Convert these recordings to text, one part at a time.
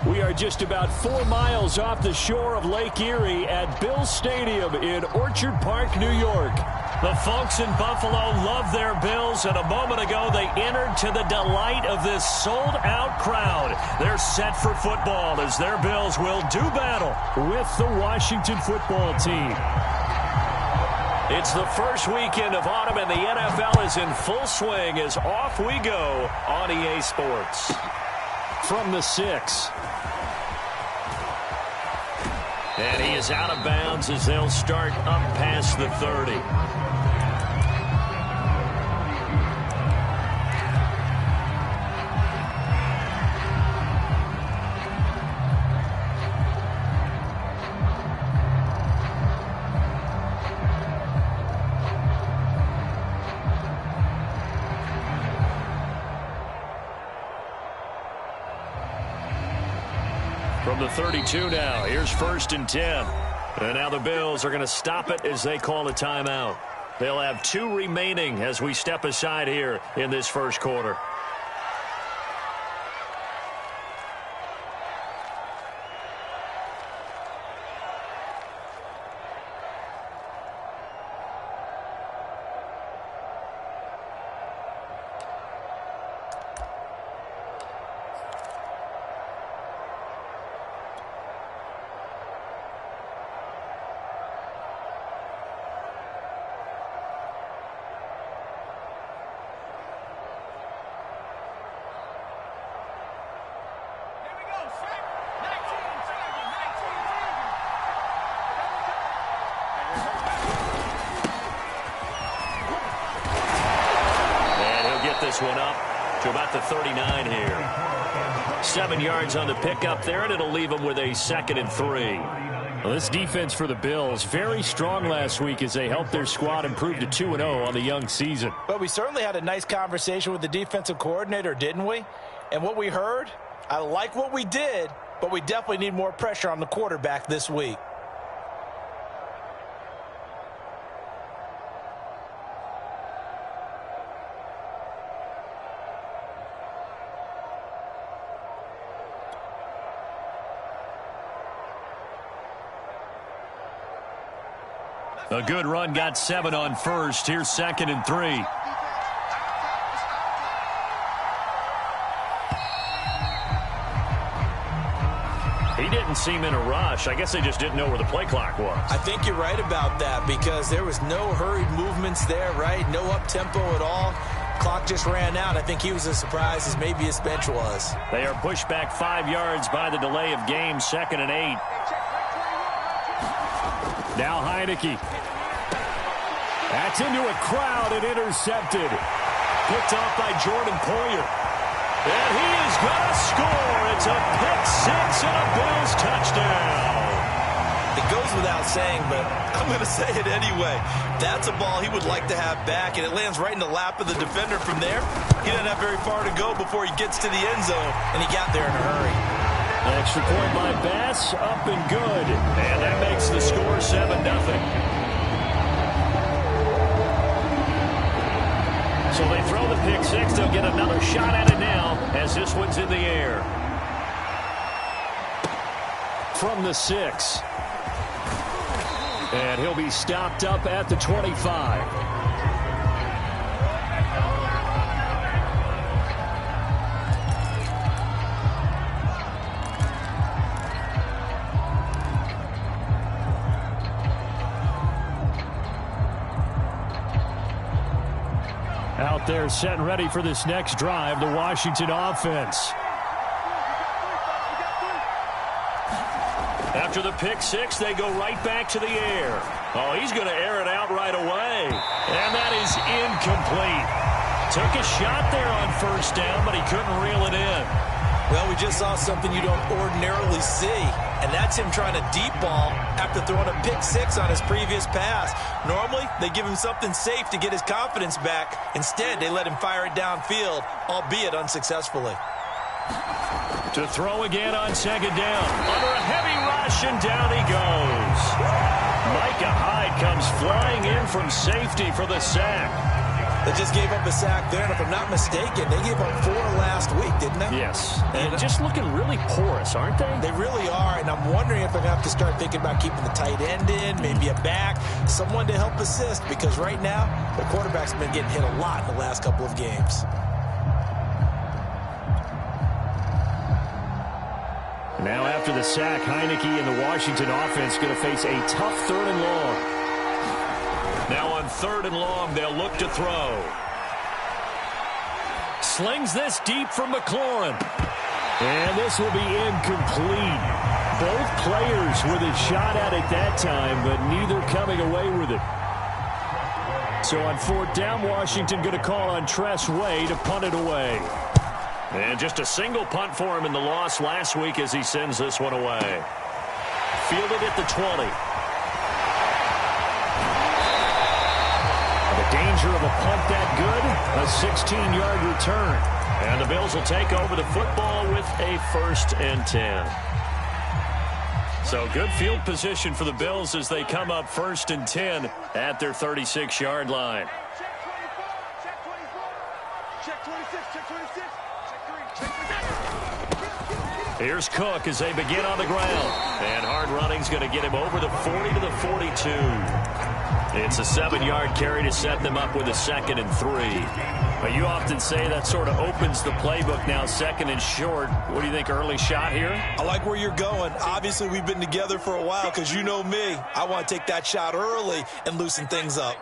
We are just about 4 miles off the shore of Lake Erie at Bills Stadium in Orchard Park, New York. The folks in Buffalo love their Bills, and a moment ago they entered to the delight of this sold-out crowd. They're set for football as their Bills will do battle with the Washington football team. It's the first weekend of autumn, and the NFL is in full swing as off we go on EA Sports. From the 6. And he is out of bounds as they'll start up past the 30. From the 32 now, here's 1st and 10. And now the Bills are going to stop it as they call a timeout. They'll have 2 remaining as we step aside here in this first quarter. This one up to about the 39 here. 7 yards on the pickup there, and it'll leave them with a 2nd and 3. Well, this defense for the Bills, very strong last week as they helped their squad improve to 2-0 on the young season. But we certainly had a nice conversation with the defensive coordinator, didn't we? And what we heard, I like what we did, but we definitely need more pressure on the quarterback this week. A good run, got 7 on first. Here's 2nd and 3. He didn't seem in a rush. I guess they just didn't know where the play clock was. I think you're right about that because there was no hurried movements there, right? No up-tempo at all. Clock just ran out. I think he was as surprised as maybe his bench was. They are pushed back 5 yards by the delay of game, 2nd and 8. Now Heineke. That's into a crowd and intercepted. Picked off by Jordan Poyer. And he is going to score. It's a pick 6 and a Bills touchdown. It goes without saying, but I'm going to say it anyway. That's a ball he would like to have back, and it lands right in the lap of the defender from there. He doesn't have very far to go before he gets to the end zone, and he got there in a hurry. Extra point by Bass, up and good. And that makes the score 7-0. So they throw the pick 6. They'll get another shot at it now as this one's in the air. From the 6. And he'll be stopped up at the 25. Out there set and ready for this next drive, the Washington offense. After the pick 6, they go right back to the air. Oh, he's going to air it out right away. And that is incomplete. Took a shot there on 1st down, but he couldn't reel it in. Well, we just saw something you don't ordinarily see, and that's him trying to deep ball after throwing a pick 6 on his previous pass. Normally, they give him something safe to get his confidence back. Instead, they let him fire it downfield, albeit unsuccessfully. To throw again on 2nd down. Under a heavy rush, and down he goes. Micah Hyde comes flying in from safety for the sack. They just gave up a sack there, and if I'm not mistaken, they gave up 4 last week, didn't they? Yes, and just looking really porous, aren't they? They really are, and I'm wondering if I'm going to have to start thinking about keeping the tight end in, maybe a back, someone to help assist, because right now, the quarterback's been getting hit a lot in the last couple of games. Now after the sack, Heineke and the Washington offense going to face a tough 3rd and long. Now on 3rd and long, they'll look to throw. Slings this deep from McLaurin. And this will be incomplete. Both players with a shot at it that time, but neither coming away with it. So on 4th down, Washington going to call on Tress Way to punt it away. And just a single punt for him in the loss last week as he sends this one away. Fielded at the 20. The danger of a punt that good, a 16-yard return. And the Bills will take over the football with a 1st and 10. So good field position for the Bills as they come up 1st and 10 at their 36-yard line. Here's Cook as they begin on the ground. And hard running's going to get him over the 40 to the 42. It's a 7-yard carry to set them up with a 2nd and 3. But you often say that sort of opens the playbook now, 2nd and short. What do you think, early shot here? I like where you're going. Obviously, we've been together for a while because you know me. I want to take that shot early and loosen things up.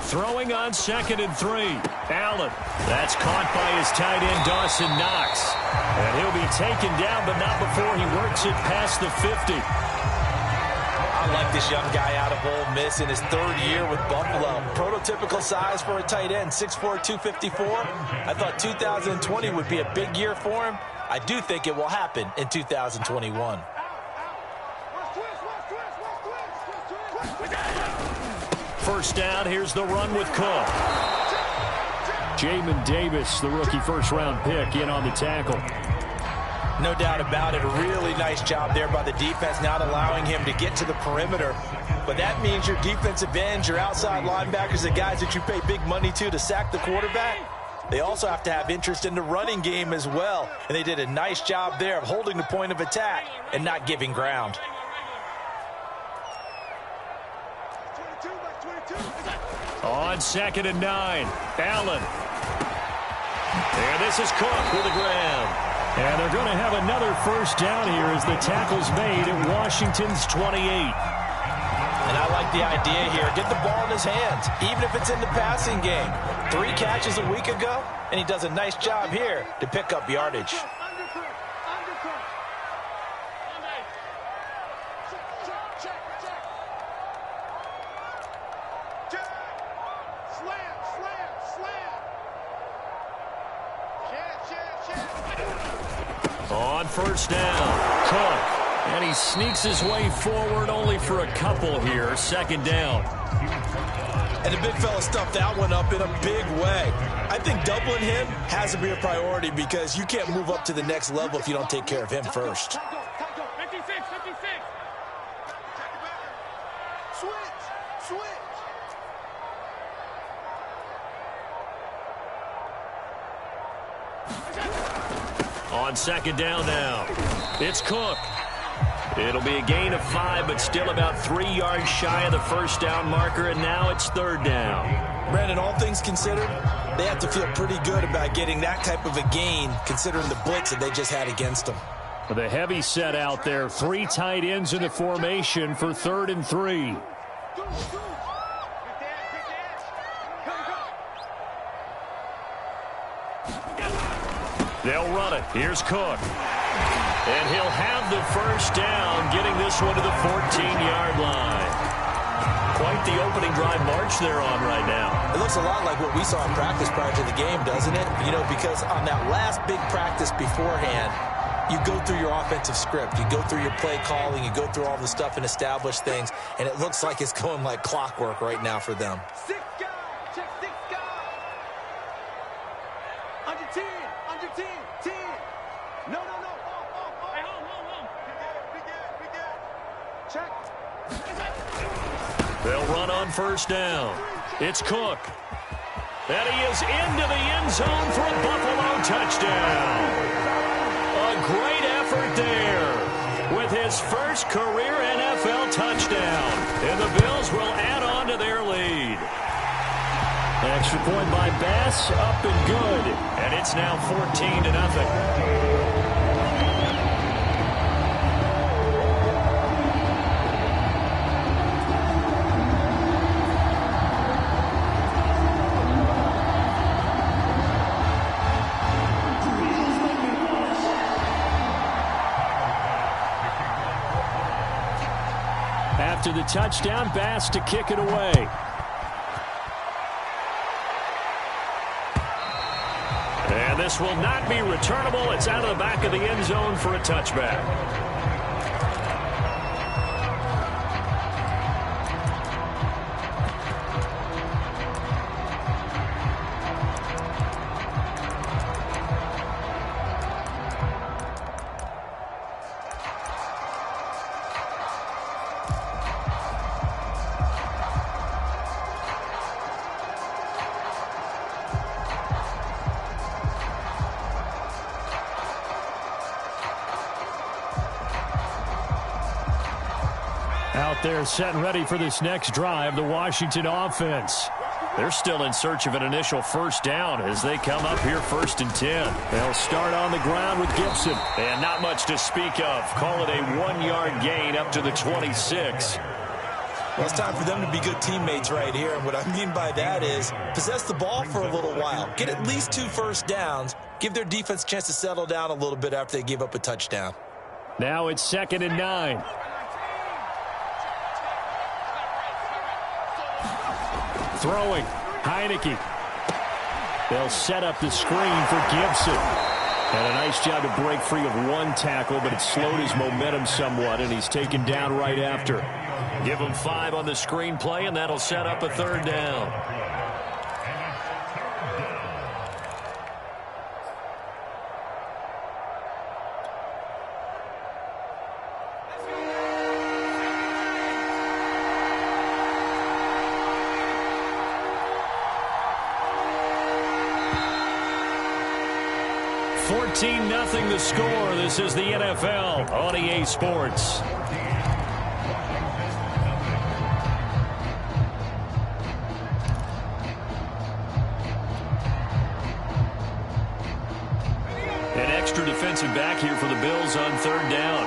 Throwing on 2nd and 3. Allen. That's caught by his tight end, Dawson Knox. And he'll be taken down, but not before he works it past the 50. I like this young guy out of Ole Miss in his 3rd year with Buffalo. Prototypical size for a tight end, 6'4", 254. I thought 2020 would be a big year for him. I do think it will happen in 2021. First down, here's the run with Cook. Jamin Davis, the rookie 1st-round pick, in on the tackle. No doubt about it. A really nice job there by the defense, not allowing him to get to the perimeter. But that means your defensive ends, your outside linebackers, the guys that you pay big money to sack the quarterback, they also have to have interest in the running game as well. And they did a nice job there of holding the point of attack and not giving ground. On 2nd and 9, Allen. And this is Cook with the grab. And they're going to have another 1st down here as the tackle's made at Washington's 28. And I like the idea here. Get the ball in his hands, even if it's in the passing game. 3 catches a week ago, and he does a nice job here to pick up yardage. On 1st down, Cook. And he sneaks his way forward only for a couple here. 2nd down. And the big fella stuffed that one up in a big way. I think doubling him has to be a priority because you can't move up to the next level if you don't take care of him first. On 2nd down now, it's Cook. It'll be a gain of 5, but still about 3 yards shy of the 1st down marker, and now it's 3rd down. Brandon, all things considered, they have to feel pretty good about getting that type of a gain, considering the blitz that they just had against them. The heavy set out there, 3 tight ends in the formation for 3rd and 3. They'll run it. Here's Cook. And he'll have the 1st down, getting this one to the 14-yard line. Quite the opening drive march they're on right now. It looks a lot like what we saw in practice prior to the game, doesn't it? You know, because on that last big practice beforehand, you go through your offensive script. You go through your play calling. You go through all the stuff and establish things. And it looks like it's going like clockwork right now for them. 6 guys. Check 6 guys. Under 10. Under 10. 10. No. Hey, hold. They'll run on first down. It's Cook. And he is into the end zone for a Buffalo touchdown. A great effort there with his first career NFL touchdown. And the Bills will add on to their lead. Extra point by Bass, up and good. And it's now 14-0. After the touchdown, Bass to kick it away. And this will not be returnable. It's out of the back of the end zone for a touchback. Out there set and ready for this next drive, the Washington offense. They're still in search of an initial first down as they come up here 1st and 10. They'll start on the ground with Gibson. And not much to speak of. Call it a 1-yard gain up to the 26. Well, it's time for them to be good teammates right here. And what I mean by that is possess the ball for a little while. Get at least 2 first downs. Give their defense a chance to settle down a little bit after they give up a touchdown. Now it's 2nd and 9. Throwing, Heineke. They'll set up the screen for Gibson. And a nice job to break free of one tackle, but it slowed his momentum somewhat, and he's taken down right after. Give him 5 on the screenplay, and that'll set up a 3rd down. Nothing the score. This is the NFL on EA Sports. An extra defensive back here for the Bills on 3rd down.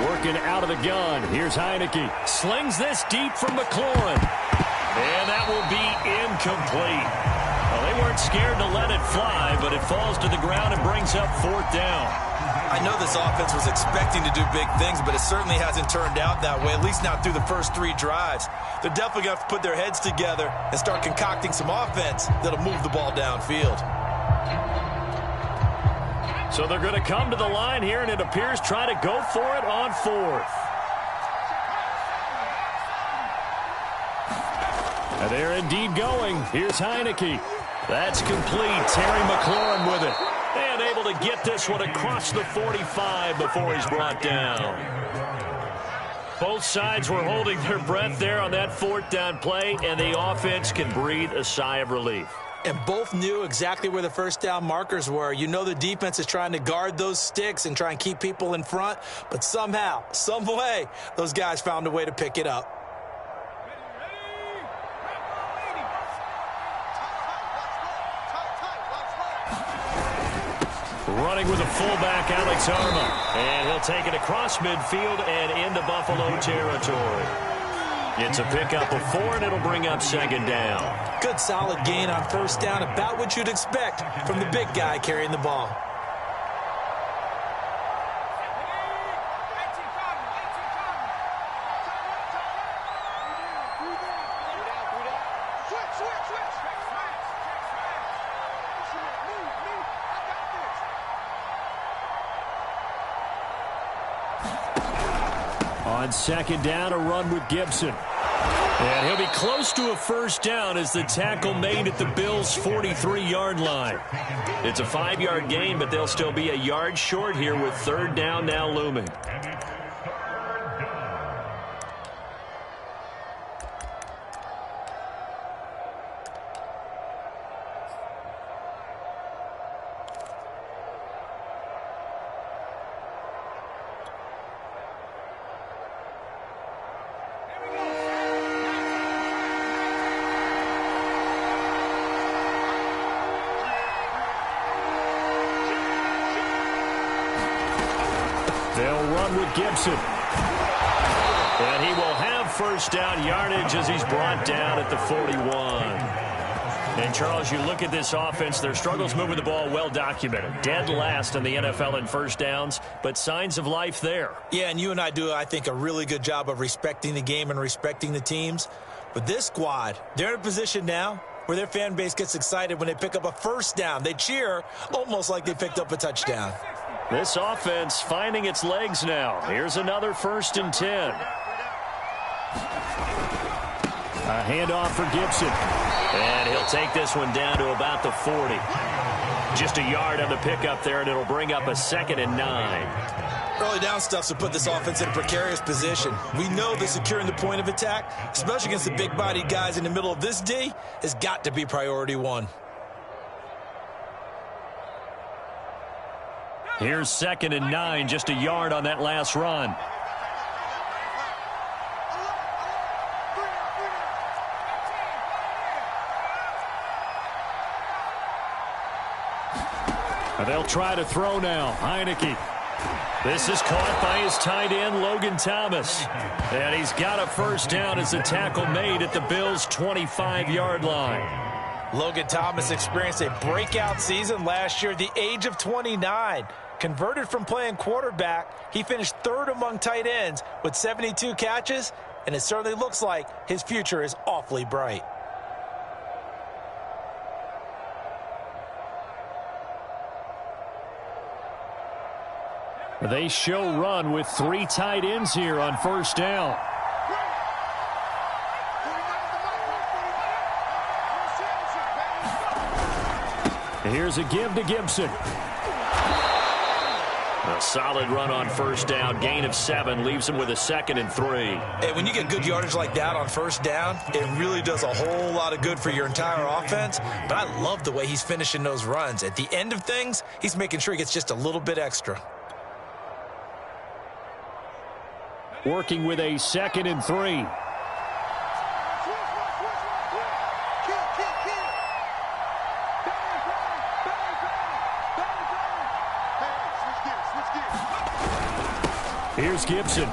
Working out of the gun. Here's Heineke. Slings this deep from McLaurin. And that will be incomplete. Well, they weren't scared to let it fly, but it falls to the ground and brings up 4th down. I know this offense was expecting to do big things, but it certainly hasn't turned out that way, at least not through the first 3 drives. They're definitely going to have to put their heads together and start concocting some offense that'll move the ball downfield. So they're going to come to the line here, and it appears try to go for it on 4th. And they're indeed going. Here's Heineke. That's complete. Terry McLaurin with it. And able to get this one across the 45 before he's brought down. Both sides were holding their breath there on that 4th down play, and the offense can breathe a sigh of relief. And both knew exactly where the first down markers were. You know the defense is trying to guard those sticks and try and keep people in front, but somehow, some way, those guys found a way to pick it up. Running with a fullback, Alex Arma. And he'll take it across midfield and into Buffalo territory. It's a pickup of 4, and it'll bring up 2nd down. Good solid gain on first down, about what you'd expect from the big guy carrying the ball. On 2nd down, a run with Gibson. And he'll be close to a first down as the tackle made at the Bills' 43-yard line. It's a 5-yard gain, but they'll still be a yard short here with 3rd down now looming. They'll run with Gibson. And he will have first down yardage as he's brought down at the 41. And, Charles, you look at this offense, their struggles moving the ball well documented. Dead last in the NFL in first downs, but signs of life there. Yeah, and you and I do, I think, a really good job of respecting the game and respecting the teams. But this squad, they're in a position now where their fan base gets excited when they pick up a first down. They cheer almost like they picked up a touchdown. This offense finding its legs now. Here's another 1st and 10. A handoff for Gibson. And he'll take this one down to about the 40. Just a yard on the pickup there, and it'll bring up a 2nd and 9. Early down stuff to put this offense in a precarious position. We know that securing the point of attack, especially against the big-bodied guys in the middle of this D, has got to be priority one. Here's 2nd and 9, just a yard on that last run. They'll try to throw now. Heineke. This is caught by his tight end, Logan Thomas. And he's got a first down as the tackle made at the Bills' 25-yard line. Logan Thomas experienced a breakout season last year at the age of 29. Converted from playing quarterback, he finished 3rd among tight ends with 72 catches, and it certainly looks like his future is awfully bright. They show run with 3 tight ends here on first down. Here's a give to Gibson. A solid run on first down. Gain of 7 leaves him with a 2nd and 3. Hey, when you get good yardage like that on first down, it really does a whole lot of good for your entire offense. But I love the way he's finishing those runs. At the end of things, he's making sure he gets just a little bit extra. Working with a 2nd and 3. Here's Gibson.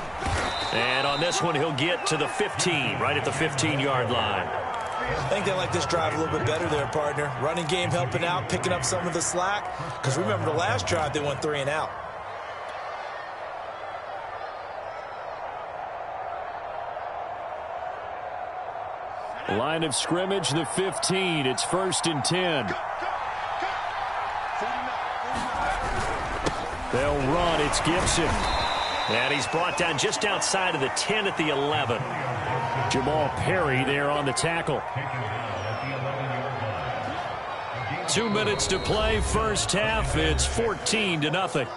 And on this one, he'll get to the 15, right at the 15-yard line. I think they like this drive a little bit better there, partner. Running game helping out, picking up some of the slack. Because remember, the last drive, they went 3 and out. Line of scrimmage, the 15. It's 1st and 10. They'll run. It's Gibson. And he's brought down just outside of the 10 at the 11. Jamal Perry there on the tackle. 2 minutes to play, first half. It's 14-0.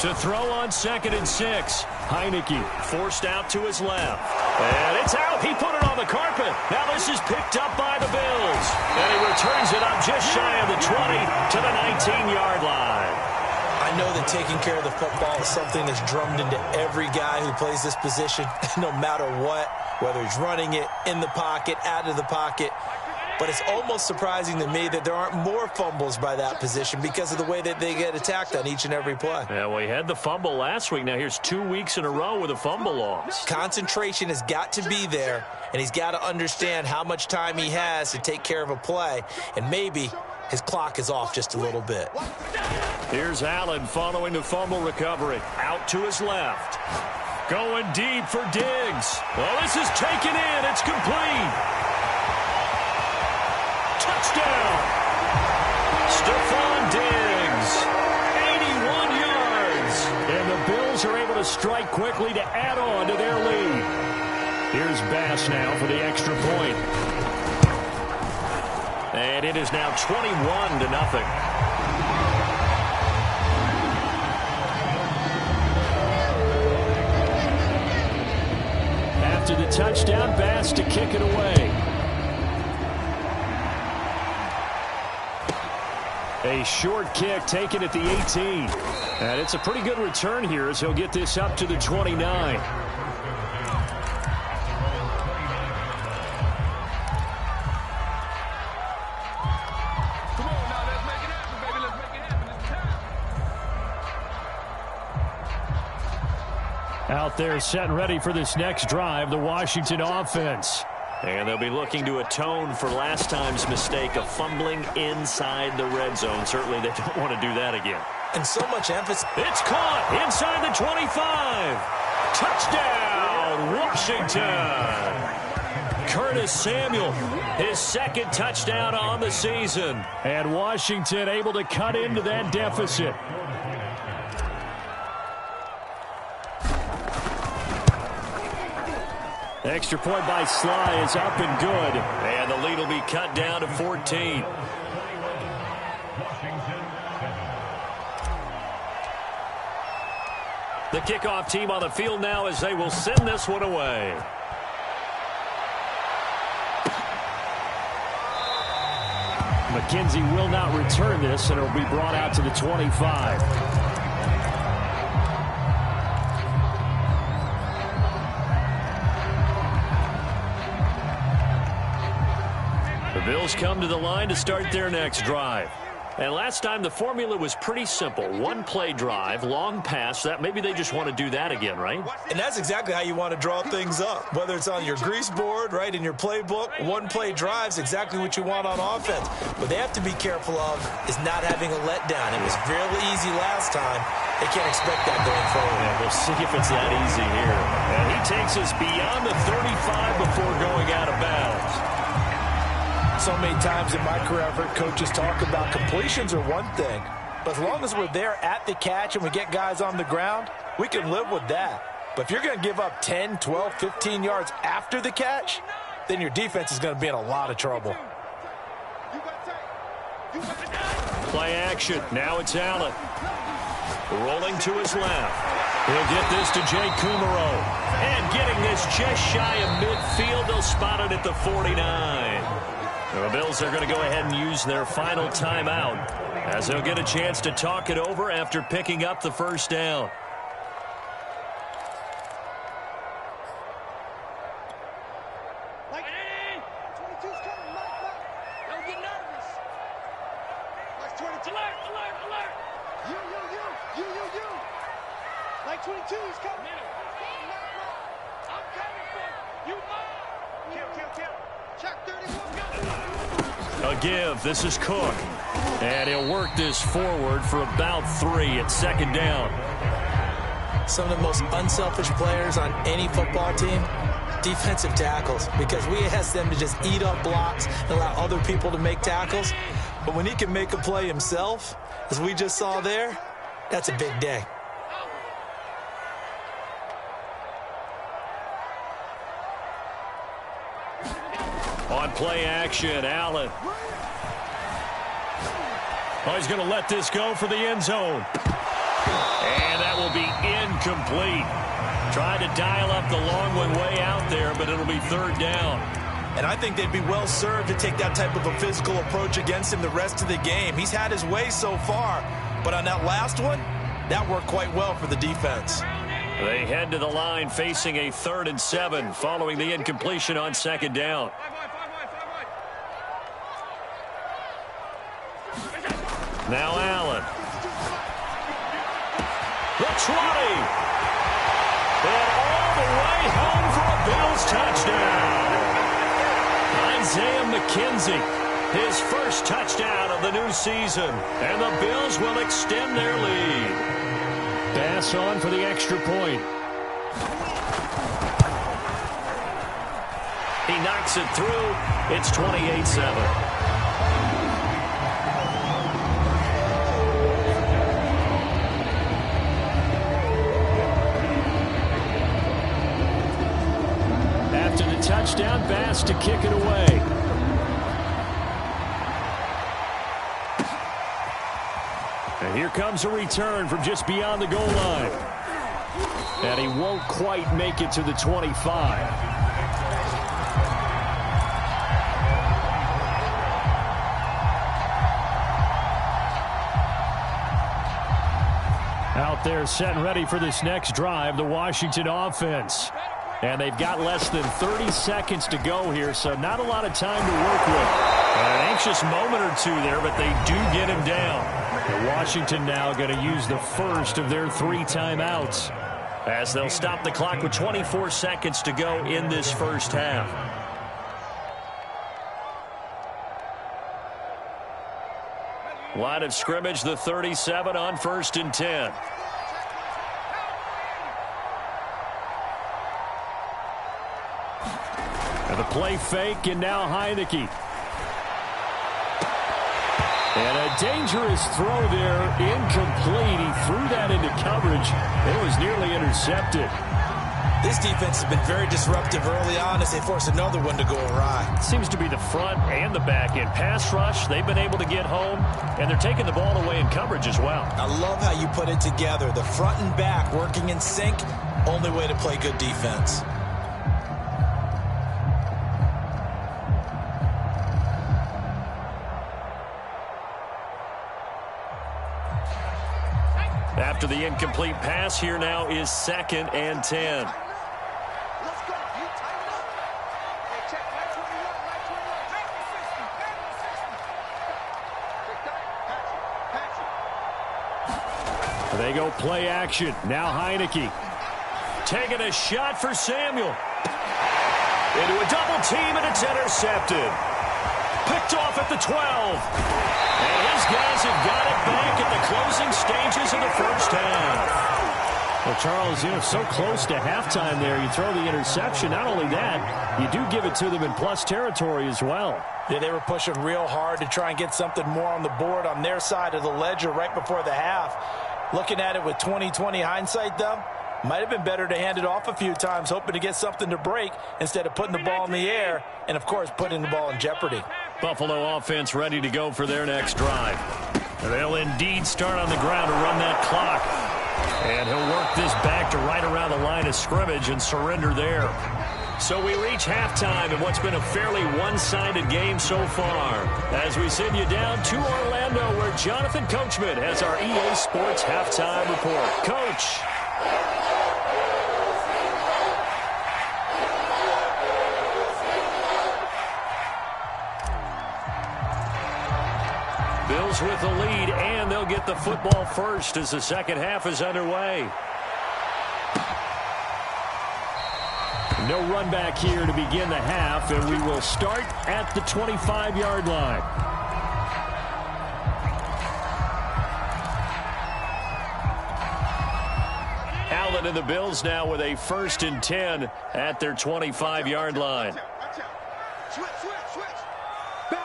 To throw on 2nd and 6. Heineke forced out to his left. And it's out. He put it on the carpet. Now this is picked up by the Bills. And he returns it up just shy of the 20 to the 19-yard line. I know that taking care of the football is something that's drummed into every guy who plays this position, no matter what, whether he's running it, in the pocket, out of the pocket. But it's almost surprising to me that there aren't more fumbles by that position because of the way that they get attacked on each and every play. Yeah, well, he had the fumble last week. Now here's 2 weeks in a row with a fumble loss. Concentration has got to be there, and he's got to understand how much time he has to take care of a play, and maybe his clock is off just a little bit. Here's Allen following the fumble recovery. Out to his left. Going deep for Diggs. Well, this is taken in. It's complete. Touchdown! Stephon Diggs, 81 yards. And the Bills are able to strike quickly to add on to their lead. Here's Bass now for the extra point. And it is now 21-0. After the touchdown, Bass to kick it away. A short kick taken at the 18. And it's a pretty good return here as he'll get this up to the 29. Out there set and ready for this next drive, the Washington offense. And they'll be looking to atone for last time's mistake of fumbling inside the red zone. Certainly they don't want to do that again. And so much emphasis. It's caught inside the 25. Touchdown, Washington. Curtis Samuel, his second touchdown on the season. And Washington able to cut into that deficit. Extra point by Sly is up and good. And the lead will be cut down to 14. The kickoff team on the field now as they will send this one away. McKenzie will not return this, and it will be brought out to the 25. The Bills come to the line to start their next drive. And last time the formula was pretty simple. One play drive, long pass. That maybe they just want to do that again, right? And that's exactly how you want to draw things up. Whether it's on your grease board, right, in your playbook, one play drive's exactly what you want on offense. What they have to be careful of is not having a letdown. It was really easy last time. They can't expect that going forward. Yeah, we'll see if it's that easy here. And he takes us beyond the 35 before going out of bounds. So many times in my career, I've heard coaches talk about completions are one thing. But as long as we're there at the catch and we get guys on the ground, we can live with that. But if you're going to give up 10, 12, 15 yards after the catch, then your defense is going to be in a lot of trouble. Play action. Now it's Allen. Rolling to his left. He'll get this to Jay Kumaro. And getting this just shy of midfield, they'll spot it at the 49. The Bills are going to go ahead and use their final timeout as they'll get a chance to talk it over after picking up the first down. A give. This is Cook. And he'll work this forward for about 3 at second down. Some of the most unselfish players on any football team, defensive tackles, because we ask them to just eat up blocks and allow other people to make tackles. But when he can make a play himself, as we just saw there, that's a big day. On play action, Allen. Oh, he's going to let this go for the end zone. And that will be incomplete. Tried to dial up the long one way out there, but it'll be third down. And I think they'd be well served to take that type of a physical approach against him the rest of the game. He's had his way so far, but on that last one, that worked quite well for the defense. They head to the line facing a 3rd and 7 following the incompletion on second down. Now Allen. The 20. And all the way home for a Bills touchdown. Isaiah McKenzie, his first touchdown of the new season. And the Bills will extend their lead. Pass on for the extra point. He knocks it through. It's 28-7. touchdown pass to kick it away. And here comes a return from just beyond the goal line. And he won't quite make it to the 25. Out there set and ready for this next drive, the Washington offense. And they've got less than 30 seconds to go here, so not a lot of time to work with. An anxious moment or two there, but they do get him down. And Washington now going to use the first of their 3 timeouts, as they'll stop the clock with 24 seconds to go in this first half. Line of scrimmage, the 37 on 1st and 10. And the play fake, and now Heineke. And a dangerous throw there, incomplete. He threw that into coverage. It was nearly intercepted. This defense has been very disruptive early on as they force another one to go awry. Seems to be the front and the back end. Pass rush, they've been able to get home, and they're taking the ball away in coverage as well. I love how you put it together. The front and back working in sync, only way to play good defense. After the incomplete pass, here now is 2nd and 10. They go play action. Now Heineke. Taking a shot for Samuel. Into a double team, and it's intercepted. Picked off at the 12. And his guys have got it back at the closing stages of the first half. Well, Charles, you know, so close to halftime there, you throw the interception. Not only that, you do give it to them in plus territory as well. Yeah, they were pushing real hard to try and get something more on the board on their side of the ledger right before the half. Looking at it with 20/20 hindsight, though, might have been better to hand it off a few times, hoping to get something to break instead of putting the ball in the air and, of course, putting the ball in jeopardy. Buffalo offense ready to go for their next drive. They'll indeed start on the ground to run that clock. And he'll work this back to right around the line of scrimmage and surrender there. So we reach halftime in what's been a fairly one-sided game so far, as we send you down to Orlando, where Jonathan Coachman has our EA Sports halftime report. Coach. Bills with the lead, and they'll get the football first as the second half is underway. No run back here to begin the half, and we will start at the 25-yard line. Allen and the Bills now with a 1st and 10 at their 25-yard line. Switch. Back.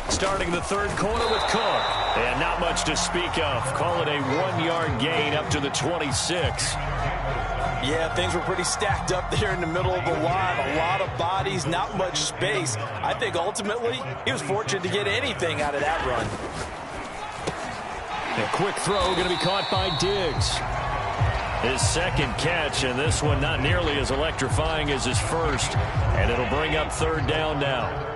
Starting the third quarter with Cook. And not much to speak of. Call it a 1-yard gain up to the 26. Yeah, things were pretty stacked up there in the middle of the line. A lot of bodies, not much space. I think ultimately he was fortunate to get anything out of that run. A quick throw going to be caught by Diggs. His second catch, and this one not nearly as electrifying as his first. And it'll bring up 3rd down now.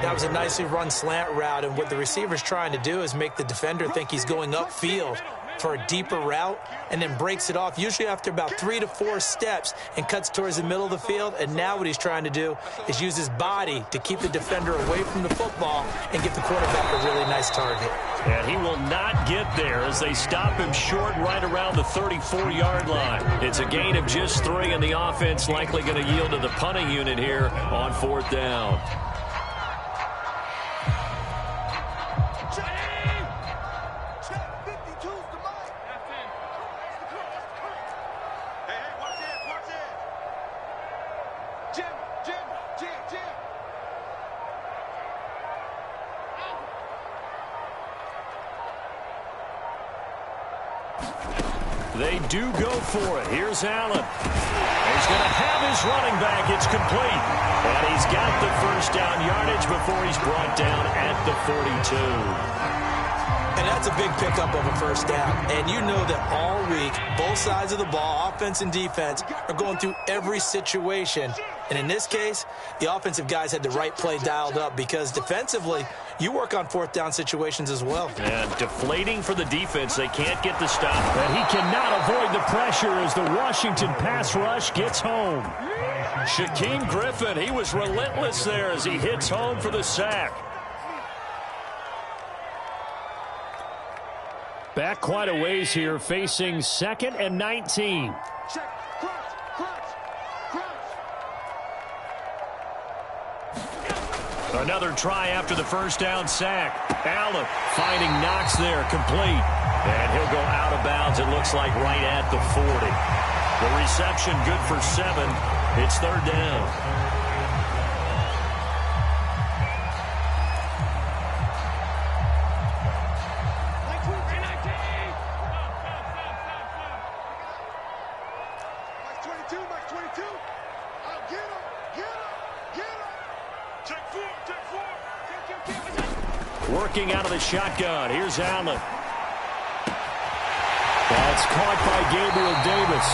That was a nicely run slant route, and what the receiver's trying to do is make the defender think he's going upfield for a deeper route, and then breaks it off, usually after about 3 to 4 steps, and cuts towards the middle of the field. And now what he's trying to do is use his body to keep the defender away from the football and give the quarterback a really nice target. And he will not get there as they stop him short right around the 34-yard line. It's a gain of just 3, and the offense likely going to yield to the punting unit here on 4th down. They do go for it. Here's Allen. He's going to have his running back. It's complete. And he's got the first down yardage before he's brought down at the 42. And that's a big pickup of a first down. And you know that all week, both sides of the ball, offense and defense, are going through every situation. And in this case, the offensive guys had the right play dialed up because defensively, you work on fourth down situations as well. And deflating for the defense. They can't get the stop. And he cannot avoid the pressure as the Washington pass rush gets home. Shaquem Griffin, he was relentless there as he hits home for the sack. Back quite a ways here, facing 2nd and 19. Check. Crunch. Another try after the first down sack. Allen finding Knox there, complete. And he'll go out of bounds, it looks like right at the 40. The reception good for 7. It's 3rd down. Working out of the shotgun. Here's Allen. That's caught by Gabriel Davis.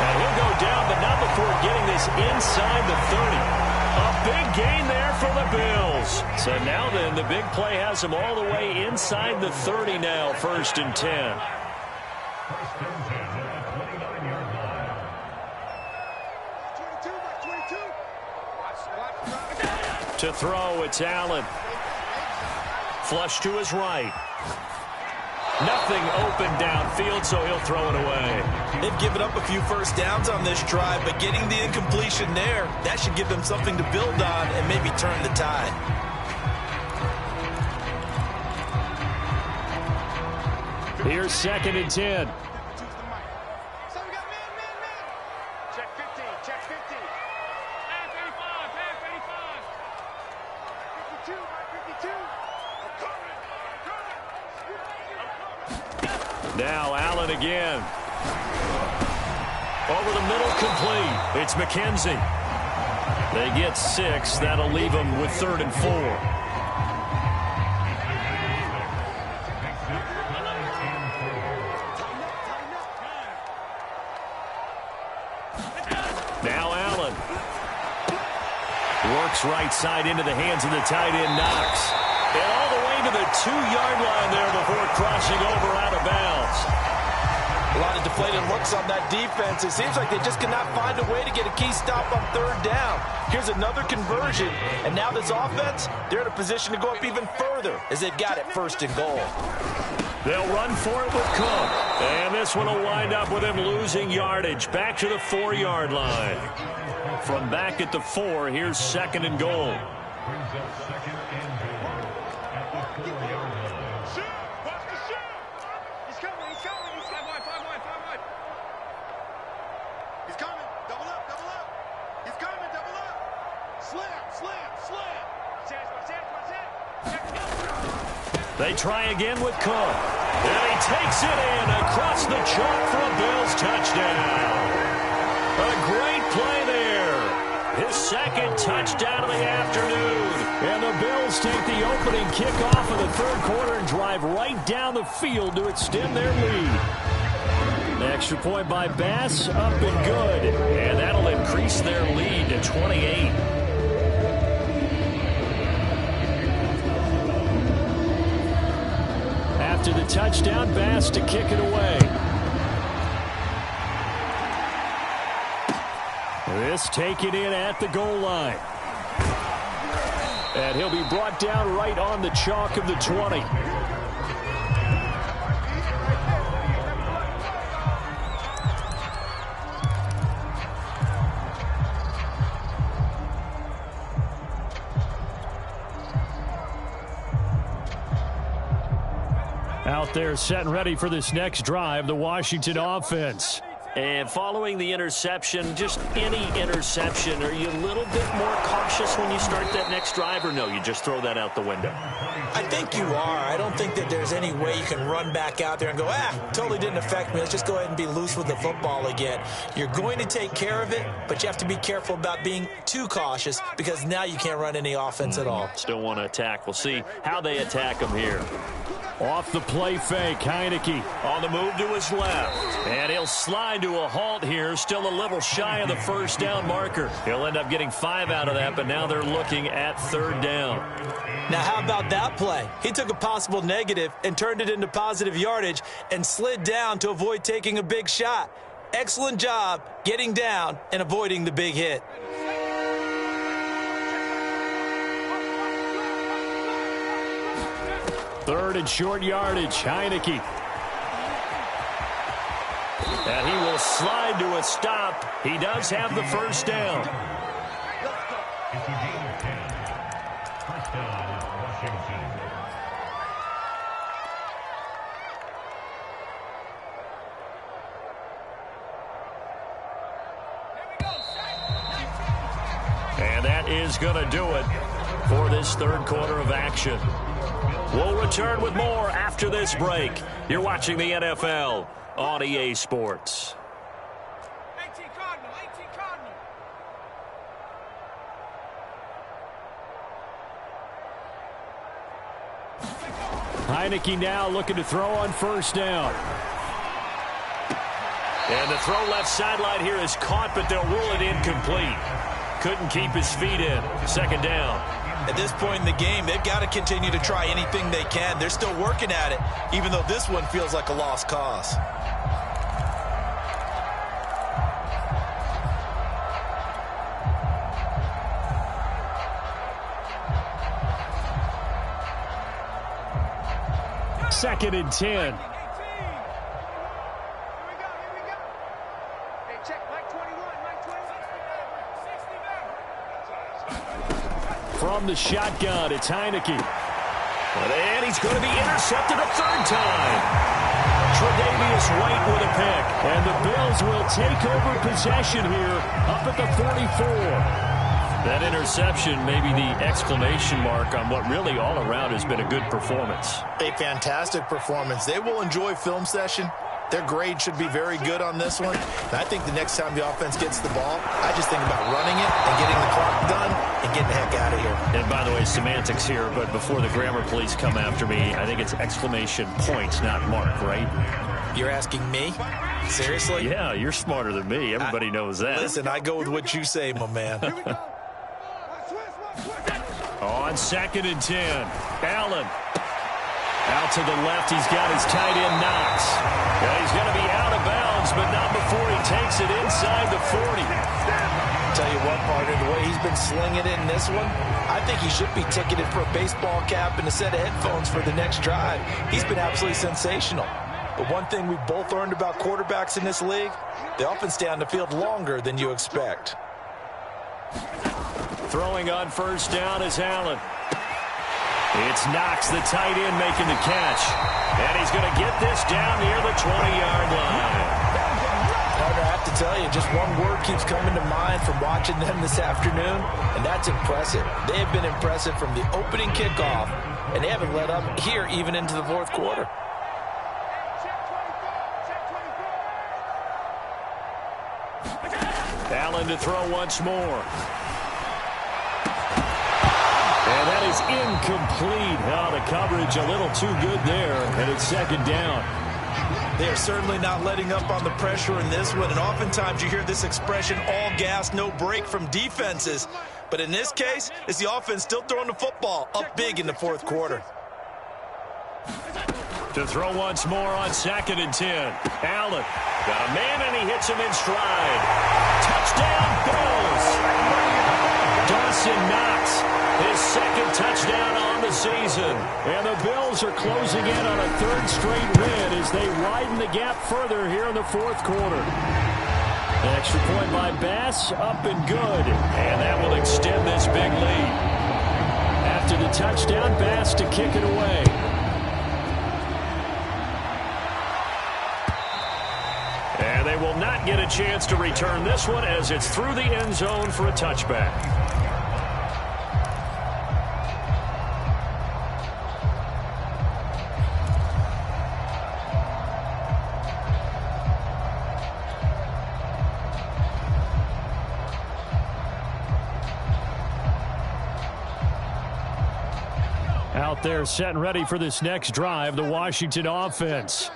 And he'll go down, but not before getting this inside the 30. A big gain there for the Bills. So now then, the big play has them all the way inside the 30 now, 1st and 10. To throw, it's Allen. Flush to his right. Nothing open downfield, so he'll throw it away. They've given up a few first downs on this drive, but getting the incompletion there, that should give them something to build on and maybe turn the tide. Here's 2nd and 10. Check 15. Check 15. Pass 85. Pass 85. 52. Now Allen again. Over the middle, complete. It's McKenzie. They get 6. That'll leave them with 3rd and 4. Now Allen. Works right side into the hands of the tight end, Knox. And all the way to the 2-yard line there before crossing over out of bounds. A lot of deflated looks on that defense. It seems like they just cannot find a way to get a key stop on 3rd down. Here's another conversion, and now this offense, they're in a position to go up even further as they've got it 1st and goal. They'll run for it with Cook. And this one will wind up with him losing yardage. Back to the 4-yard line. From back at the 4, here's 2nd and goal. They try again with Cook. And he takes it in across the chalk for a Bills touchdown. A great play there. His 2nd touchdown of the afternoon. And the Bills take the opening kickoff of the 3rd quarter and drive right down the field to extend their lead. An extra point by Bass, up and good. And that'll increase their lead to 28. After the touchdown, Bass to kick it away. This taken in at the goal line. And he'll be brought down right on the chalk of the 20. Out there set and ready for this next drive, the Washington offense. And following the interception, just any interception, are you a little bit more cautious when you start that next drive, or no, you just throw that out the window? I think you are. I don't think that there's any way you can run back out there and go, totally didn't affect me. Let's just go ahead and be loose with the football again. You're going to take care of it, but you have to be careful about being too cautious because now you can't run any offense at all. Still want to attack. We'll see how they attack them here. Off the play fake, Heineke on the move to his left. And he'll slide to a halt here, still a little shy of the first down marker. He'll end up getting 5 out of that, but now they're looking at 3rd down. Now, how about that play? He took a possible negative and turned it into positive yardage and slid down to avoid taking a big shot. Excellent job getting down and avoiding the big hit. Third and short yardage, Heineke. And he will slide to a stop. He does have the first down. And that is going to do it for this 3rd quarter of action. We'll return with more after this break. You're watching the NFL on EA Sports. 18 Cardinal, 18 Cardinal. Heineke now looking to throw on 1st down. And the throw left sideline here is caught, but they'll rule it incomplete. Couldn't keep his feet in. 2nd down. At this point in the game, they've got to continue to try anything they can. They're still working at it, even though this one feels like a lost cause. Second and 10. Here we go. Hey, check Mike 21, Mike 21. From the shotgun, it's Heineke. And he's going to be intercepted a 3rd time. Tre'Davious White with a pick. And the Bills will take over possession here up at the 44. That interception may be the exclamation mark on what really all around has been a good performance. A fantastic performance. They will enjoy film session. Their grade should be very good on this one. And I think the next time the offense gets the ball, I just think about running it and getting the clock done and getting the heck out of here. And by the way, semantics here, but before the grammar police come after me, I think it's exclamation point, not mark, right? You're asking me? Seriously? Yeah, you're smarter than me. Everybody knows that. Listen, I go with what you say, my man. Here we go. On 2nd and 10, Allen. Out to the left, he's got his tight end Knox. Well, he's going to be out of bounds, but not before he takes it inside the 40. Tell you what, partner, the way he's been slinging it in this one, I think he should be ticketed for a baseball cap and a set of headphones for the next drive. He's been absolutely sensational. But one thing we both learned about quarterbacks in this league, they often stay on the field longer than you expect. Throwing on 1st down is Allen. It's Knox, the tight end, making the catch. And he's going to get this down near the 20-yard line. Partner, I have to tell you, just one word keeps coming to mind from watching them this afternoon, and that's impressive. They have been impressive from the opening kickoff, and they haven't let up here even into the 4th quarter. Allen to throw once more. And that is incomplete. Oh, the coverage a little too good there, and it's 2nd down. They are certainly not letting up on the pressure in this one, and oftentimes you hear this expression, all gas, no break from defenses. But in this case, it's the offense still throwing the football up big in the 4th quarter. To throw once more on 2nd and 10. Allen got a man, and he hits him in stride. Touchdown, Bills! Dawson Knox, his 2nd touchdown on the season. And the Bills are closing in on a 3rd straight win as they widen the gap further here in the 4th quarter. An extra point by Bass, up and good. And that will extend this big lead. After the touchdown, Bass to kick it away. And they will not get a chance to return this one as it's through the end zone for a touchback. Out there set and ready for this next drive, the Washington offense.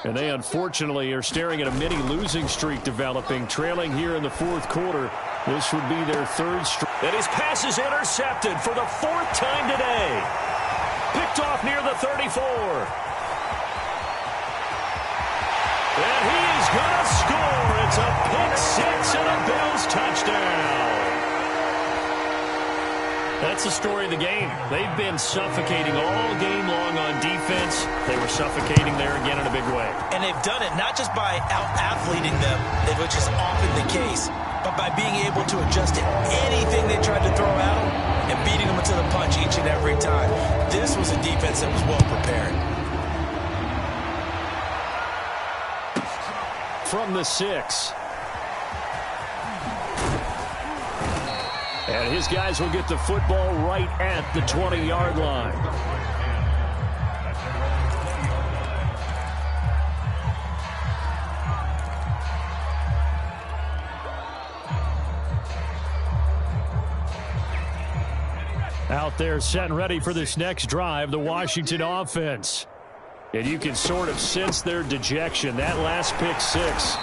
And they unfortunately are staring at a mini losing streak developing, trailing here in the fourth quarter. This would be their third straight. And his pass is intercepted for the fourth time today. Picked off near the 34. And he is going to score. It's a pick six and a Bills touchdown. That's the story of the game. They've been suffocating all game long on defense. They were suffocating there again in a big way. And they've done it not just by out-athleting them, which is often the case, but by being able to adjust to anything they tried to throw at them and beating them to the punch each and every time. This was a defense that was well prepared. From the 6. And his guys will get the football right at the 20-yard line. Out there set and ready for this next drive, the Washington offense. And you can sort of sense their dejection. That last pick six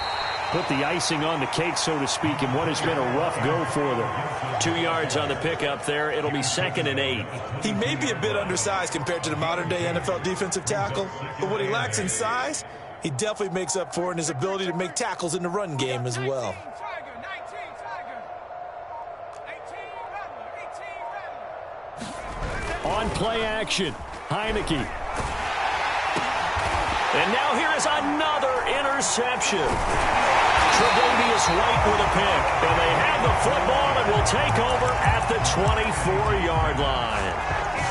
put the icing on the cake, so to speak, in what has been a rough go for them. 2 yards on the pickup there. It'll be 2nd and 8. He may be a bit undersized compared to the modern-day NFL defensive tackle, but what he lacks in size, he definitely makes up for in his ability to make tackles in the run game as well. On play action, Heineke. And now here is another interception. Tre'Davious White with a pick. And they have the football and will take over at the 24-yard line.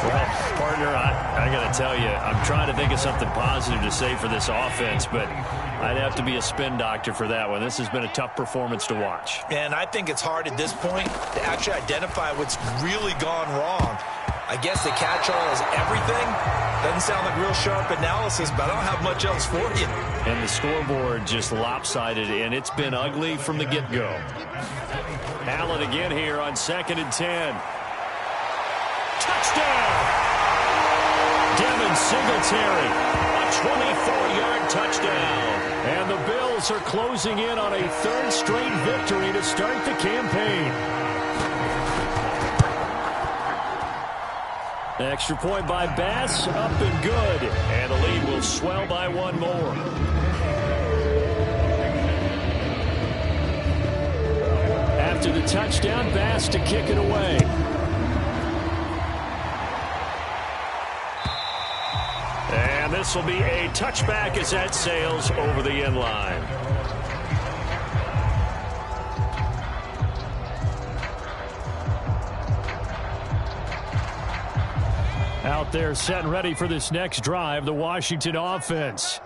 Well, partner, I got to tell you, I'm trying to think of something positive to say for this offense, but I'd have to be a spin doctor for that one. This has been a tough performance to watch. And I think it's hard at this point to actually identify what's really gone wrong. I guess the catch-all is everything. Doesn't sound like real sharp analysis, but I don't have much else for you. And the scoreboard just lopsided, and it's been ugly from the get-go. Allen again here on 2nd and 10. Touchdown! Devin Singletary, a 24-yard touchdown. And the Bills are closing in on a third straight victory to start the campaign. Extra point by Bass, up and good. And the lead will swell by one more. After the touchdown, Bass to kick it away. And this will be a touchback as that sails over the end line. Out there set and ready for this next drive, the Washington offense.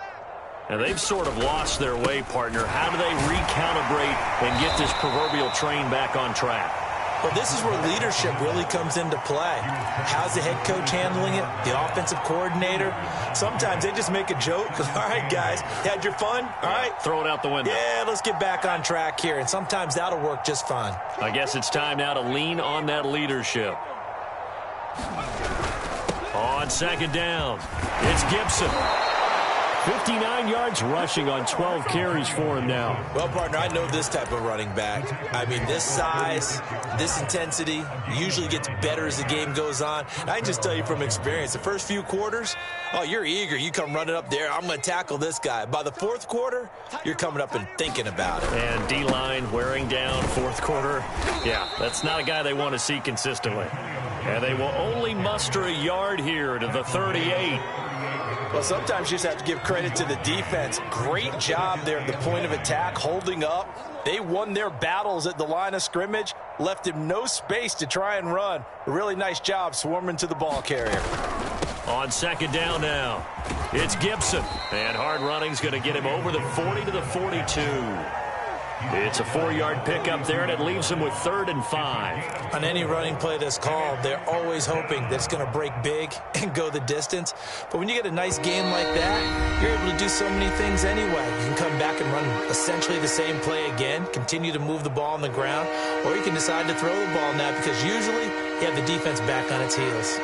And they've sort of lost their way, partner. How do they recalibrate and get this proverbial train back on track? Well, this is where leadership really comes into play. How's the head coach handling it? The offensive coordinator? Sometimes they just make a joke. All right, guys, had your fun? All right. Throw it out the window. Yeah, let's get back on track here. And sometimes that'll work just fine. I guess it's time now to lean on that leadership. On 2nd down, it's Gibson. 59 yards rushing on 12 carries for him now. Well, partner, I know this type of running back. I mean, this size, this intensity usually gets better as the game goes on. And I can just tell you from experience, the first few quarters, oh, you're eager. You come running up there, I'm going to tackle this guy. By the fourth quarter, you're coming up and thinking about it. And D-line wearing down fourth quarter. Yeah, that's not a guy they want to see consistently. And they will only muster a yard here to the 38. Well, sometimes you just have to give credit to the defense. Great job there at the point of attack, holding up. They won their battles at the line of scrimmage, left him no space to try and run. A really nice job swarming to the ball carrier. On 2nd down now, it's Gibson. And hard running's going to get him over the 40 to the 42. It's a 4-yard pickup there, and it leaves them with 3rd and 5. On any running play that's called, they're always hoping that it's going to break big and go the distance. But when you get a nice game like that, you're able to do so many things anyway. You can come back and run essentially the same play again, continue to move the ball on the ground, or you can decide to throw the ball now because usually you have the defense back on its heels.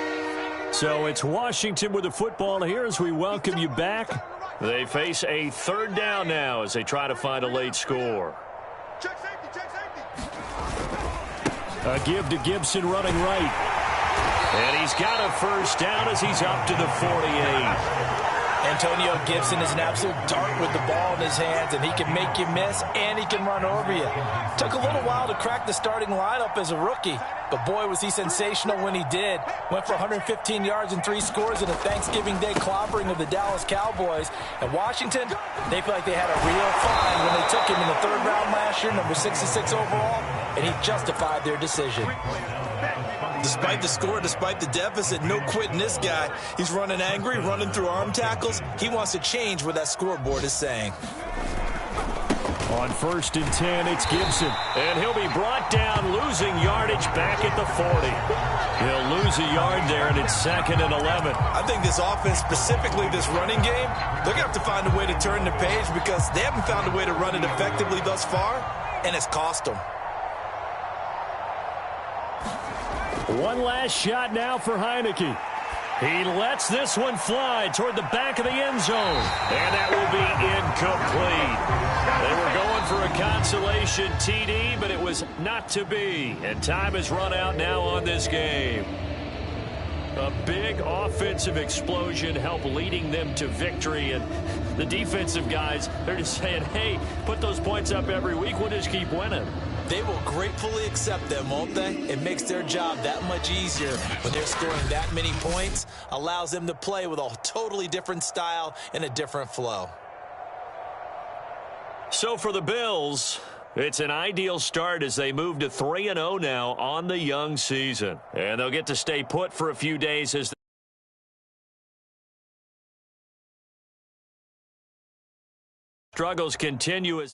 So it's Washington with the football here as we welcome you back. They face a 3rd down now as they try to find a late score. Check safety, check safety. A give to Gibson running right. And he's got a 1st down as he's up to the 48. Antonio Gibson is an absolute dart with the ball in his hands, and he can make you miss, and he can run over you. Took a little while to crack the starting lineup as a rookie, but boy, was he sensational when he did. Went for 115 yards and 3 scores in a Thanksgiving Day clobbering of the Dallas Cowboys. And Washington, they feel like they had a real find when they took him in the 3rd round last year, number 66 overall, and he justified their decision. Despite the score, despite the deficit, no quitting this guy. He's running angry, running through arm tackles. He wants to change what that scoreboard is saying. On 1st and 10, it's Gibson. And he'll be brought down, losing yardage back at the 40. He'll lose a yard there, and it's 2nd and 11. I think this offense, specifically this running game, they're going to have to find a way to turn the page because they haven't found a way to run it effectively thus far, and it's cost them. One last shot now for Heineke. He lets this one fly toward the back of the end zone. And that will be incomplete. They were going for a consolation TD, but it was not to be. And time has run out now on this game. A big offensive explosion helped leading them to victory. And the defensive guys, they're just saying, hey, put those points up every week. We'll just keep winning. They will gratefully accept them, won't they? It makes their job that much easier when they're scoring that many points, allows them to play with a totally different style and a different flow. So for the Bills, it's an ideal start as they move to 3-0 now on the young season. And they'll get to stay put for a few days as struggles continue as